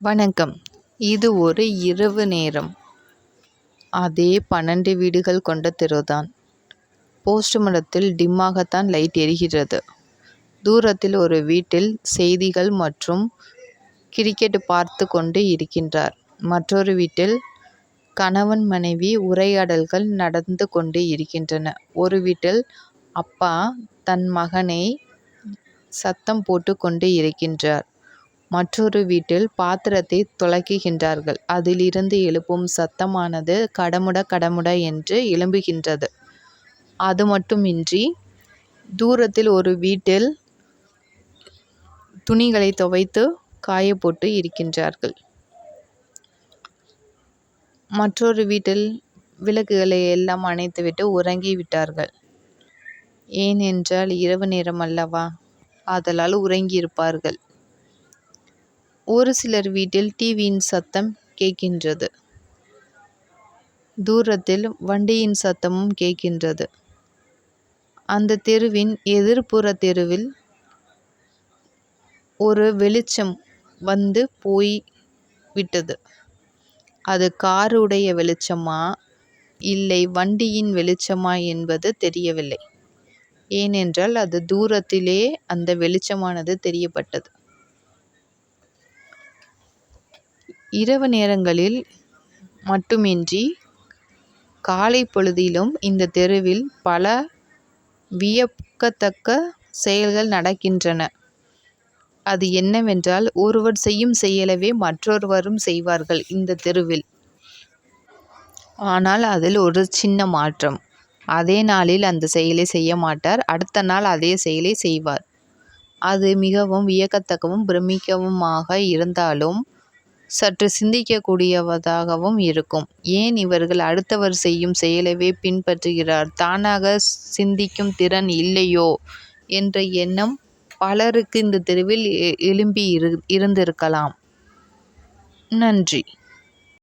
வணக்கம். இது ஒரு இரவு நேரம். அதே 12 வீடுகள் கொண்ட தெருதான். போஸ்ட் மரத்தில் டிம்மாகத்தான் லைட் எரிகிறது. தூரத்தில் ஒரு வீட்டில் செய்திகள் மற்றும் கிரிக்கெட் பார்த்து கொண்டு இருக்கின்றார். மற்றொரு வீட்டில் கணவன் மனைவி உரையாடல்கள் நடந்து கொண்டு இருக்கின்றன. ஒரு வீட்டில் அப்பா தன் மகனை சத்தம் போட்டு கொண்டு இருக்கின்றார். மற்றொரு வீட்டில் பாத்திரத்தை துலக்குகின்றார்கள். அதிலிருந்து எழுப்பும் சத்தமானது கடமுட கடமுட என்று எழும்புகின்றது. அது மட்டுமின்றி தூரத்தில் ஒரு வீட்டில் துணிகளை துவைத்து காயப்போட்டு இருக்கின்றார்கள். மற்றொரு வீட்டில் விளக்குகளை எல்லாம் அணைத்துவிட்டு உறங்கி விட்டார்கள். ஏனென்றால் இரவு நேரம் அல்லவா, ஆதலால் உறங்கியிருப்பார்கள். ஒரு சிலர் வீட்டில் டிவியின் சத்தம் கேட்கின்றது. தூரத்தில் வண்டியின் சத்தமும் கேட்கின்றது. அந்த தெருவின் எதிர்ப்புற தெருவில் ஒரு வெளிச்சம் வந்து போய் விட்டது. அது காருடைய வெளிச்சமா இல்லை வண்டியின் வெளிச்சமா என்பது தெரியவில்லை. ஏனென்றால் அது தூரத்திலே அந்த வெளிச்சமானது தெரியப்பட்டது. இரவு நேரங்களில் மட்டுமின்றி காலை பொழுதிலும் இந்த தெருவில் பல வியக்கத்தக்க செயல்கள் நடக்கின்றன. அது என்னவென்றால், ஒருவர் செய்யும் செயலவே மற்றொருவரும் செய்வார்கள் இந்த தெருவில். ஆனால் அதில் ஒரு சின்ன மாற்றம். அதே நாளில் அந்த செயலை செய்ய மாட்டார், அடுத்த நாள் அதே செயலை செய்வார். அது மிகவும் வியக்கத்தக்கவும் பிரமிக்கவுமாக இருந்தாலும் சற்று சிந்திக்கக்கூடியதாகவும் இருக்கும். ஏன் இவர்கள் அடுத்தவர் செய்யும் செயலவே பின்பற்றுகிறார், தானாக சிந்திக்கும் திறன் இல்லையோ என்ற எண்ணம் பலருக்கு இந்த தெருவில் எழும்பி இருந்திருக்கலாம். நன்றி.